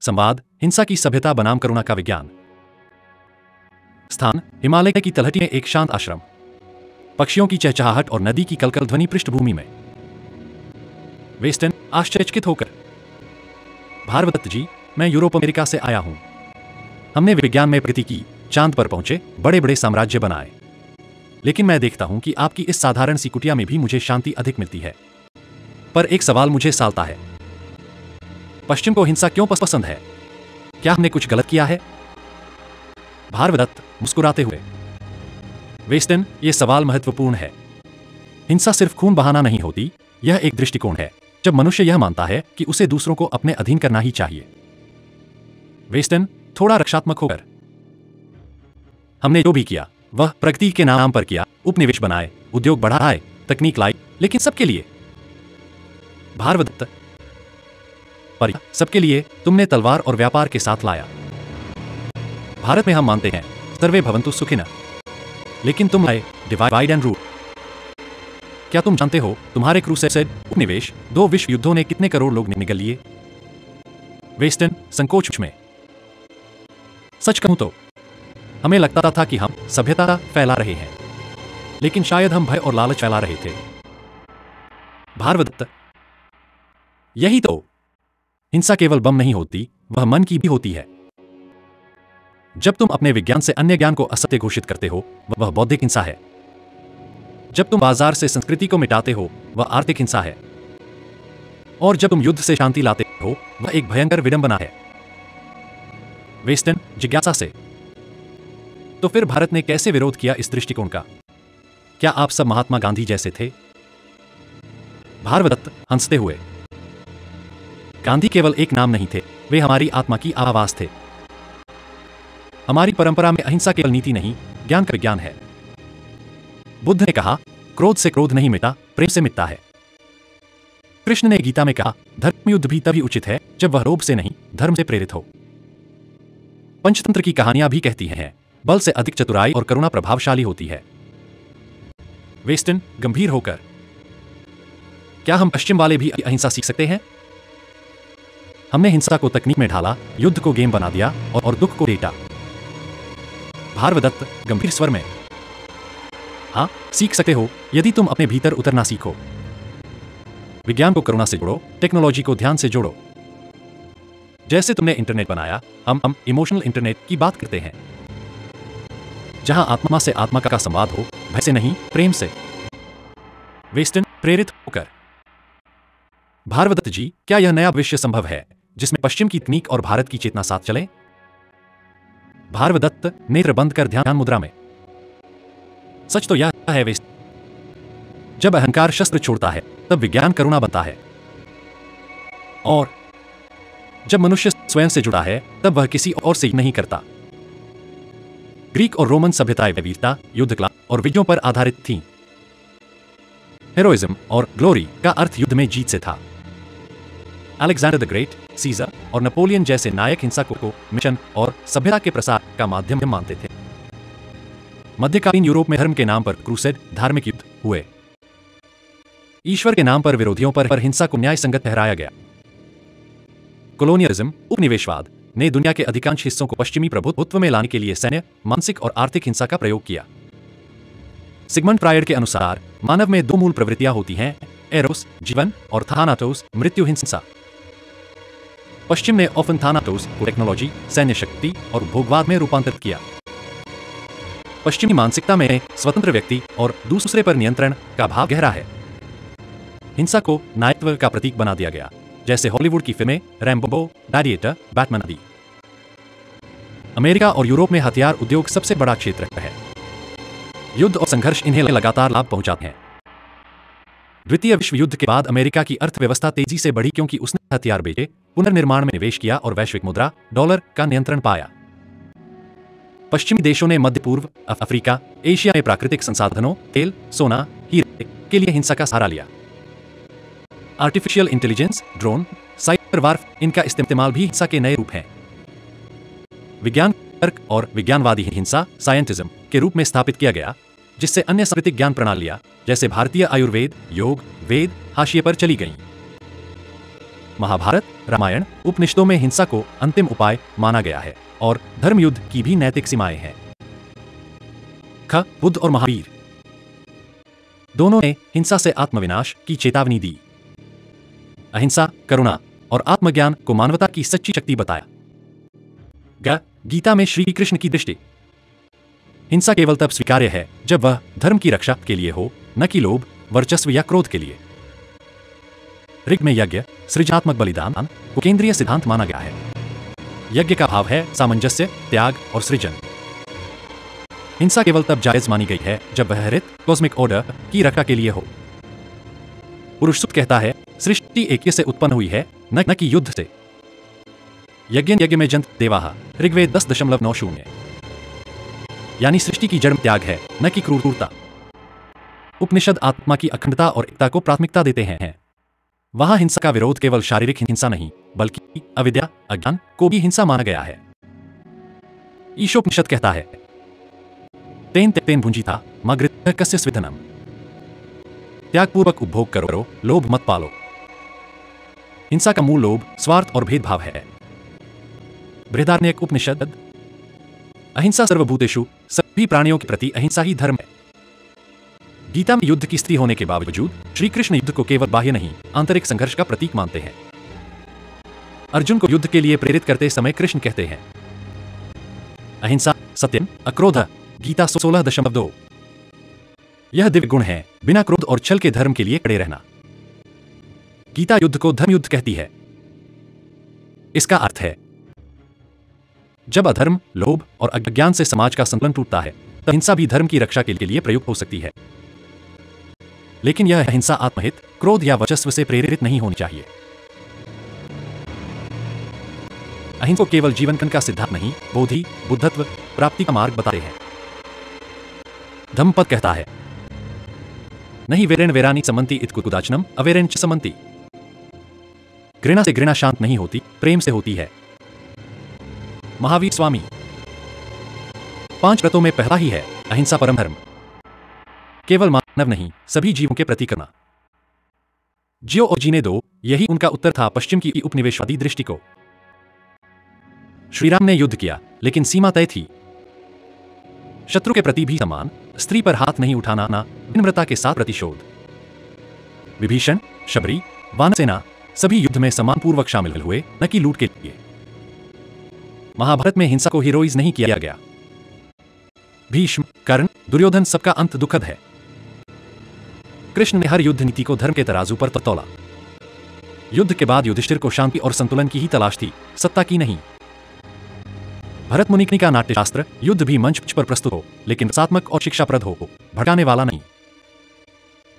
संवाद, हिंसा की सभ्यता बनाम करुणा का विज्ञान। स्थान, हिमालय की तलहटी में एक शांत आश्रम। पक्षियों की चहचहाहट और नदी की कलकल ध्वनि पृष्ठभूमि में। वेस्टन आश्चर्यचकित होकर, भार्गवदत्त जी, मैं यूरोप अमेरिका से आया हूं। हमने विज्ञान में प्रगति की, चांद पर पहुंचे, बड़े बड़े साम्राज्य बनाए, लेकिन मैं देखता हूं कि आपकी इस साधारण सी कुटिया में भी मुझे शांति अधिक मिलती है। पर एक सवाल मुझे सालता है, पश्चिम को हिंसा क्यों पसंद है? क्या हमने कुछ गलत किया है? भार्गवदत्त मुस्कुराते हुए, वेस्टन, यह सवाल महत्वपूर्ण है। हिंसा सिर्फ खून बहाना नहीं होती, यह एक दृष्टिकोण है। जब मनुष्य यह मानता है कि उसे दूसरों को अपने अधीन करना ही चाहिए। वेस्टन थोड़ा रक्षात्मक होकर, हमने जो भी किया वह प्रगति के नाम पर किया, उपनिवेश बनाए, उद्योग बढ़ाए, तकनीक लाई, लेकिन सबके लिए। भार्गवदत्त, पर सबके लिए तुमने तलवार और व्यापार के साथ लाया। भारत में हम मानते हैं सर्वे भवन्तु सुखिनः, लेकिन तुम लाए डिवाइड एंड रूल। क्या तुम जानते हो तुम्हारे क्रूसेड, उपनिवेश, 2 विश्व युद्धों ने कितने करोड़ लोग निगल लिए? वेस्टन संकोच में, सच कहूं तो हमें लगता था कि हम सभ्यता फैला रहे हैं, लेकिन शायद हम भय और लालच फैला रहे थे। भार्गवदत्त, यही तो। हिंसा केवल बम नहीं होती, वह मन की भी होती है। जब तुम अपने विज्ञान से अन्य ज्ञान को असत्य घोषित करते हो, वह बौद्धिक हिंसा है। जब तुम बाजार से संस्कृति को मिटाते हो, वह आर्थिक हिंसा है। और जब तुम युद्ध से शांति लाते हो, वह एक भयंकर विडंबना है। वेस्टन जिज्ञासा से, तो फिर भारत ने कैसे विरोध किया इस दृष्टिकोण का? क्या आप सब महात्मा गांधी जैसे थे? भार्गवदत्त हंसते हुए, गांधी केवल एक नाम नहीं थे, वे हमारी आत्मा की आवाज थे। हमारी परंपरा में अहिंसा केवल नीति नहीं, ज्ञान का विज्ञान है। बुद्ध ने कहा, क्रोध से क्रोध नहीं मिटा, प्रेम से मिटता है। कृष्ण ने गीता में कहा, धर्म युद्ध भी तभी उचित है जब वह लोभ से नहीं, धर्म से प्रेरित हो। पंचतंत्र की कहानियां भी कहती हैं, बल से अधिक चतुराई और करुणा प्रभावशाली होती है। वेस्टन गंभीर होकर, क्या हम पश्चिम वाले भी अहिंसा सीख सकते हैं? हमने हिंसा को तकनीक में ढाला, युद्ध को गेम बना दिया और दुख को डेटा। भार्गवदत्त गंभीर स्वर में, हाँ, सीख सकते हो, यदि तुम अपने भीतर उतरना सीखो। विज्ञान को करुणा से जोड़ो, टेक्नोलॉजी को ध्यान से जोड़ो। जैसे तुमने इंटरनेट बनाया, हम इमोशनल इंटरनेट की बात करते हैं, जहां आत्मा से आत्मा का संवाद हो, भय से नहीं, प्रेम से। वेस्टन प्रेरित होकर, भार्गवदत्त जी, क्या यह नया भविष्य संभव है जिसमें पश्चिम की तकनीक और भारत की चेतना साथ चले? भार्गवदत्त नेत्र बंद कर ध्यान मुद्रा में, सच तो यह है वेस्ट, जब अहंकार शस्त्र छोड़ता है तब विज्ञान करुणा बनता है, और जब मनुष्य स्वयं से जुड़ा है तब वह किसी और से नहीं करता। ग्रीक और रोमन सभ्यताएं वीरता, युद्ध कला और विजयों पर आधारित थीं। हेरोइज्म और ग्लोरी का अर्थ युद्ध में जीत से था। अलेक्जेंडर द ग्रेट, सीजर और नेपोलियन जैसे नायक हिंसा को मिशन और सभ्यता के प्रसार का माध्यम मानते थे। मध्यकालीन यूरोप में धर्म के नाम पर क्रूसेड, धार्मिक युद्ध हुए। ईश्वर के नाम पर विरोधियों पर हिंसा को न्याय संगत ठहराया गया। कोलोनियलिज्म, उपनिवेशवाद ने दुनिया के अधिकांश हिस्सों को पश्चिमी प्रभुत्व में लाने के लिए सैन्य, मानसिक और आर्थिक हिंसा का प्रयोग किया। सिगमंड फ्रायड के अनुसार मानव में 2 मूल प्रवृत्तियां होती हैं, एरोस जीवन और थानाटोस मृत्यु हिंसा। पश्चिम ने ऑफन थानाटोस को टेक्नोलॉजी, सैन्य शक्ति और भोगवाद में रूपांतरित किया। पश्चिमी मानसिकता में स्वतंत्र व्यक्ति और दूसरे पर नियंत्रण का भाव गहरा है। हिंसा को नायकत्व का प्रतीक बना दिया गया, जैसे हॉलीवुड की फिल्में रैम्बो, ग्लैडिएटर, बैटमैन आदि। अमेरिका और यूरोप में हथियार उद्योग सबसे बड़ा क्षेत्र है। युद्ध और संघर्ष इन्हें लगातार लाभ पहुंचाते हैं। द्वितीय विश्व युद्ध के बाद अमेरिका की अर्थव्यवस्था तेजी से बढ़ी क्योंकि उसने हथियार बेचे, पुनर्निर्माण में निवेश किया और वैश्विक मुद्रा, डॉलर का नियंत्रण पाया। पश्चिमी देशों ने मध्य पूर्व, अफ्रीका, एशिया में प्राकृतिक संसाधनों, तेल, सोना, हीरे के लिए हिंसा का सहारा लिया। Artificial intelligence, drone, cyber warfare, इनका इस्तेमाल भी हिंसा के नए रूप हैं। विज्ञान तर्क और विज्ञानवादी हिंसा साइंटिज्म के रूप में स्थापित किया गया, जिससे अन्य सांस्कृतिक ज्ञान प्रणालियां जैसे भारतीय आयुर्वेद, योग, वेद हाशिए पर चली गईं। महाभारत, रामायण, उपनिषदों में हिंसा को अंतिम उपाय माना गया है और धर्मयुद्ध की भी नैतिक सीमाएं हैं। ख बुद्ध और महावीर दोनों ने हिंसा से आत्मविनाश की चेतावनी दी। अहिंसा, करुणा और आत्मज्ञान को मानवता की सच्ची शक्ति बताया। ग गीता में श्री कृष्ण की दृष्टि। हिंसा केवल तब स्वीकार्य है जब वह धर्म की रक्षा के लिए हो, न कि लोभ, वर्चस्व या क्रोध के लिए। ऋग में यज्ञ, सृजनात्मक बलिदान को केंद्रीय सिद्धांत माना गया है। यज्ञ का भाव है सामंजस्य, त्याग और सृजन। हिंसा केवल तब जायज मानी गई है जब वह हरित कॉस्मिक ऑर्डर की रक्षा के लिए हो। पुरुष सूक्त कहता है, सृष्टि एक से उत्पन्न हुई है, न कि युद्ध से। यज्ञ में जंत देवाः, ऋग्वेद 10.90। यानी सृष्टि की जड़ त्याग है, न कि क्रूरता। उपनिषद आत्मा की अखंडता और एकता को प्राथमिकता देते हैं। वहां हिंसा का विरोध केवल शारीरिक हिंसा नहीं, बल्कि अविद्या, अज्ञान को भी हिंसा माना गया है। ईशोपनिषद कहता है, तेन तेन भुंजिता मा गृह्य कस्य स्विधनम। त्यागपूर्वक उपभोग करो, लोभ मत पालो। हिंसा का मूल लोभ, स्वार्थ और भेदभाव है। बृहदारण्यक उपनिषद, अहिंसा सर्वभूतेषु, सभी प्राणियों के प्रति अहिंसा ही धर्म है। गीता में युद्ध की स्थिति होने के बावजूद श्री कृष्ण युद्ध को केवल बाह्य नहीं, आंतरिक संघर्ष का प्रतीक मानते हैं। अर्जुन को युद्ध के लिए प्रेरित करते समय कृष्ण कहते हैं, अहिंसा, सत्यम, अक्रोध, गीता 16.2। यह दिव्य गुण है, बिना क्रोध और छल के धर्म के लिए खड़े रहना। गीता युद्ध को धर्मयुद्ध कहती है। इसका अर्थ है, जब अधर्म, लोभ और अज्ञान से समाज का संतुलन टूटता है, तब हिंसा भी धर्म की रक्षा के लिए प्रयुक्त हो सकती है। लेकिन यह हिंसा आत्महित, क्रोध या वर्चस्व से प्रेरित नहीं होनी चाहिए। अहिंसा केवल जीवन का सिद्धांत नहीं, बोधि, बुद्धत्व प्राप्ति का मार्ग बताते हैं। धम्मपद कहता है, नहीं वेरेण वेरानी समन्ति इत्कुदाचनम अवेरेण च समन्ति। घृणा से घृणा शांत नहीं होती, प्रेम से होती है। महावीर स्वामी। 5 व्रतों में पहला ही है अहिंसा परम धर्म। केवल मानव नहीं, सभी जीवों के प्रति करना। जियो और जीने दो, यही उनका उत्तर था पश्चिम की उपनिवेशवादी दृष्टि को। श्रीराम ने युद्ध किया, लेकिन सीमा तय थी। शत्रु के प्रति भी सम्मान, स्त्री पर हाथ नहीं उठाना, विनम्रता के साथ प्रतिशोध। विभीषण, शबरी, वानरसेना सभी युद्ध में सम्मानपूर्वक शामिल हुए, न कि लूट के लिए। महाभारत में हिंसा को हीरोइज नहीं किया गया। भीष्म, कर्ण, दुर्योधन सबका अंत दुखद है। कृष्ण ने हर युद्ध नीति को धर्म के तराजू पर तौला। युद्ध के बाद युधिष्ठिर को शांति और संतुलन की ही तलाश थी, सत्ता की नहीं। भरत मुनि का नाट्यशास्त्र, युद्ध भी मंच पर प्रस्तुत हो, लेकिन रसात्मक और शिक्षाप्रद हो, भड़काने वाला नहीं।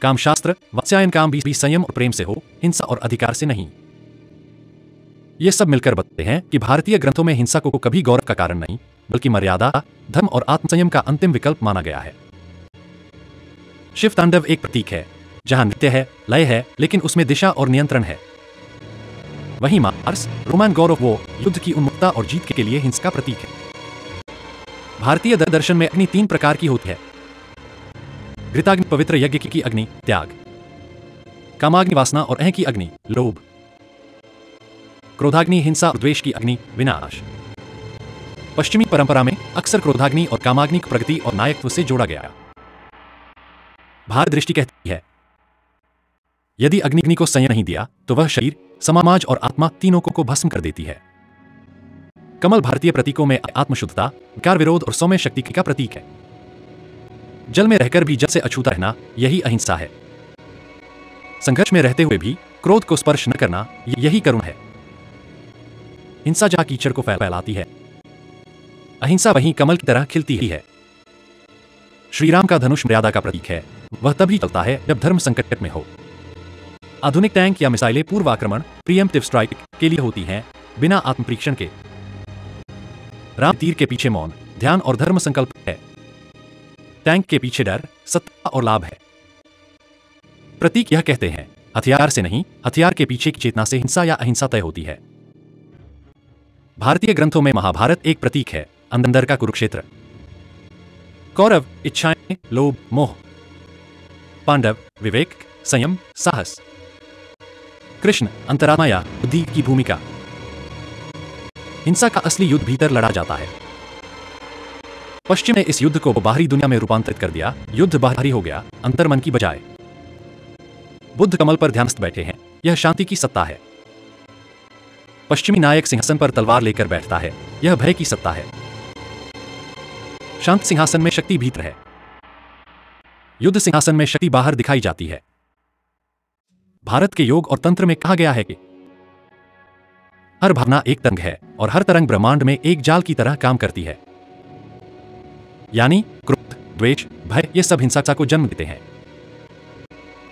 कामशास्त्र, वात्स्यायन काम भी संयम और प्रेम से हो, हिंसा और अधिकार से नहीं। ये सब मिलकर बताते हैं कि भारतीय ग्रंथों में हिंसा को कभी गौरव का कारण नहीं, बल्कि मर्यादा, धर्म और आत्मसंयम का अंतिम विकल्प माना गया है। शिव तांडव एक प्रतीक है, जहां नृत्य है, लय है, लेकिन उसमें दिशा और नियंत्रण है। वहीं Mars, Roman God of war, युद्ध की उन्मुक्तता और जीत के लिए हिंसा का प्रतीक है। भारतीय दर्शन में अग्नि 3 प्रकार की होती है। घृताग्नि पवित्र यज्ञ की अग्नि, त्याग। कामाग्नि वासना और अह की अग्नि, लोभ। क्रोधाग्नि हिंसा और द्वेष की अग्नि, विनाश। पश्चिमी परंपरा में अक्सर क्रोधाग्नि और कामाग्नि को प्रगति और नायकत्व से जोड़ा गया। भारत दृष्टि कहती है, यदि अग्नि को संयम नहीं दिया तो वह शरीर, समाज और आत्मा तीनों को भस्म कर देती है। कमल भारतीय प्रतीकों में आत्मशुद्धता, विकार विरोध और सौम्य शक्ति का प्रतीक है। जल में रहकर भी जल से अछूता रहना, यही अहिंसा है। संघर्ष में रहते हुए भी क्रोध को स्पर्श न करना, यही करुण है। हिंसा जहां कीचड़ को फैलाती है, अहिंसा वहीं कमल की तरह खिलती ही है। श्रीराम का धनुष मर्यादा का प्रतीक है, वह तभी चलता है जब धर्म संकट में हो। आधुनिक टैंक या मिसाइलें पूर्व आक्रमण, प्रीएम्प्टिव स्ट्राइक के लिए होती हैं, बिना आत्मपरीक्षण के। राम तीर के पीछे मौन, ध्यान और धर्म संकल्प है। टैंक के पीछे डर, सत्ता और लाभ है। प्रतीक यह कहते हैं, हथियार से नहीं, हथियार के पीछे की चेतना से हिंसा या अहिंसा तय होती है। भारतीय ग्रंथों में महाभारत एक प्रतीक है, अंदर का कुरुक्षेत्र। कौरव इच्छाएं, लोभ, मोह। पांडव विवेक, संयम, साहस। कृष्ण, अंतरात्मा या बुद्धि की भूमिका। हिंसा का असली युद्ध भीतर लड़ा जाता है। पश्चिम ने इस युद्ध को बाहरी दुनिया में रूपांतरित कर दिया। युद्ध बाहरी हो गया, अंतर्मन की बजाय। बुद्ध कमल पर ध्यानस्थ बैठे हैं, यह शांति की सत्ता है। पश्चिमी नायक सिंहासन पर तलवार लेकर बैठता है, यह भय की सत्ता है। शांत सिंहासन में शक्ति भीतर है, युद्ध सिंहासन में शक्ति बाहर दिखाई जाती है। भारत के योग और तंत्र में कहा गया है कि हर भावना एक तरंग है और हर तरंग ब्रह्मांड में एक जाल की तरह काम करती है। यानी क्रोध, द्वेष, भय ये सब हिंसा को जन्म देते हैं,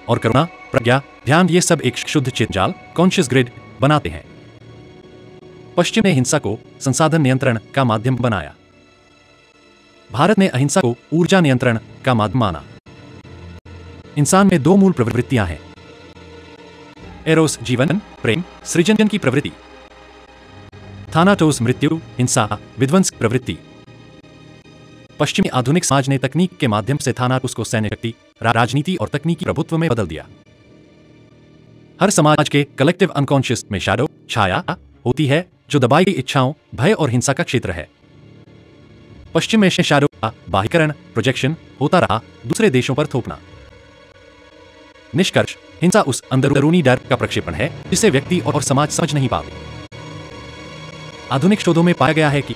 और करुणा, प्रज्ञा, ध्यान ये सब एक शुद्ध चित जाल, कॉन्शियस ग्रिड बनाते हैं। पश्चिम ने हिंसा को संसाधन नियंत्रण का माध्यम बनाया, भारत ने अहिंसा को ऊर्जा नियंत्रण का माध्यम माना। इंसान में दो मूल प्रवृत्तियां हैं, एरोस जीवन, प्रेम, सृजन की प्रवृत्ति, थानाटोस मृत्यु, हिंसा, विध्वंस प्रवृत्ति। पश्चिमी आधुनिक समाज ने तकनीक के माध्यम से थानाटोस को सैन्य शक्ति, राजनीति और तकनीकी प्रभुत्व में बदल दिया। हर समाज के कलेक्टिव अनकॉन्शियस में शैडो, छाया होती है जो दबाई गई इच्छाओं, भय और हिंसा का क्षेत्र है। पश्चिम में शैडो का बाह्यकरण, प्रोजेक्शन होता रहा, दूसरे देशों पर थोपना। निष्कर्ष, हिंसा उस अंदरूनी डर का प्रक्षेपण है जिसे व्यक्ति और समाज समझ नहीं पाते। आधुनिक शोधों में पाया गया है कि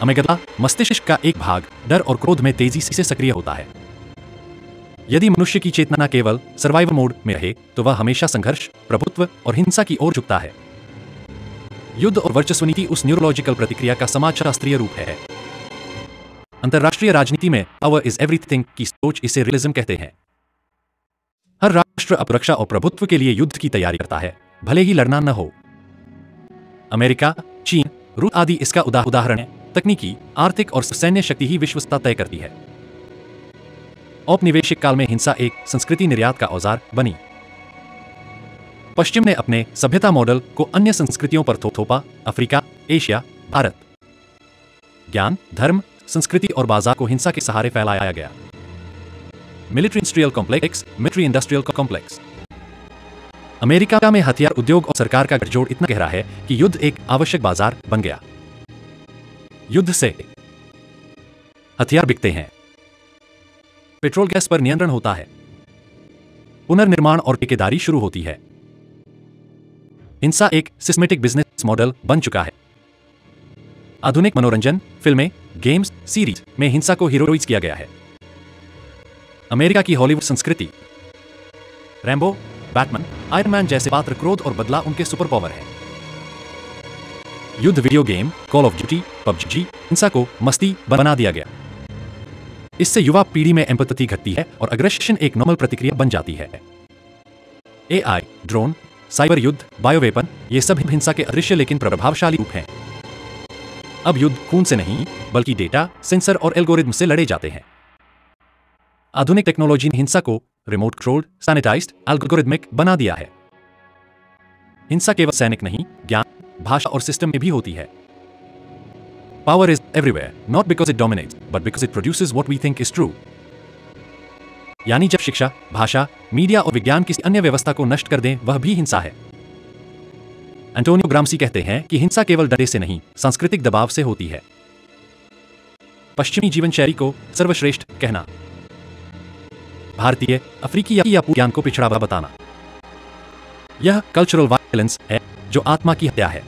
अमेगडला, मस्तिष्क का एक भाग, डर और क्रोध में तेजी से सक्रिय होता है। यदि मनुष्य की चेतना केवल सर्वाइवल मोड में रहे तो वह हमेशा संघर्ष, प्रभुत्व और हिंसा की ओर झुकता है। युद्ध और वर्चस्व नीति उस न्यूरोलॉजिकल प्रतिक्रिया का समाजशास्त्रीय रूप है। अंतर्राष्ट्रीय राजनीति में पावर इज एवरीथिंग की सोच इसे रियलिज्म कहते हैं। हर राष्ट्र अपरक्षा और प्रभुत्व के लिए युद्ध की तैयारी करता है, भले ही लड़ना न हो। अमेरिका, चीन, रूस आदि इसका उदाहरण है। तकनीकी, आर्थिक और सैन्य शक्ति ही विश्वसत्ता तय करती है। औपनिवेशिक काल में हिंसा एक संस्कृति निर्यात का औजार बनी। पश्चिम ने अपने सभ्यता मॉडल को अन्य संस्कृतियों पर थोपा, अफ्रीका, एशिया, भारत। ज्ञान, धर्म, संस्कृति और बाजार को हिंसा के सहारे फैलाया गया। Military industrial complex, military industrial complex. America में हथियार उद्योग और सरकार का गठजोड़ इतना गहरा है कि युद्ध एक आवश्यक बाजार बन गया। युद्ध से हथियार बिकते हैं, पेट्रोल गैस पर नियंत्रण होता है, पुनर्निर्माण और ठेकेदारी शुरू होती है। हिंसा एक सिस्टेमेटिक बिजनेस मॉडल बन चुका है। आधुनिक मनोरंजन, फिल्में, गेम्स, सीरीज में हिंसा को हीरोइज किया गया है। अमेरिका की हॉलीवुड संस्कृति, रैम्बो, बैटमैन, आयरन मैन जैसे पात्र क्रोध और बदला उनके सुपर पावर है। युद्ध video game, call of duty, PUBG, हिंसा को मस्ती बना दिया गया। इससे युवा पीढ़ी में एम्पैथी घटती है और अग्रेशन एक नॉर्मल प्रतिक्रिया बन जाती है। एआई, ड्रोन, साइबर युद्ध, बायोवेपन ये सब हिंसा के अदृश्य लेकिन प्रभावशाली रूप हैं। अब युद्ध खून से नहीं बल्कि डेटा, सेंसर और एल्गोरिथम से लड़े जाते हैं। आधुनिक टेक्नोलॉजी ने हिंसा को रिमोट कंट्रोल्ड, सैनिटाइज्ड, एल्गोरिथमिक बना दिया है। हिंसा केवल सैनिक नहीं, ज्ञान, भाषा और सिस्टम में भी होती है। Power is everywhere, not because it dominates, but because it produces what we think is true. यानी जब शिक्षा, भाषा, मीडिया और विज्ञान किसी अन्य व्यवस्था को नष्ट कर दें, वह भी हिंसा है। एंटोनियो ग्राम्सी कहते हैं कि हिंसा केवल डरे से नहीं, सांस्कृतिक दबाव से होती है। पश्चिमी जीवन शैली को सर्वश्रेष्ठ कहना, भारतीय, अफ्रीकी या ज्ञान को पिछड़ा बताना, यह कल्चरल वायलेंस है जो आत्मा की हत्या है।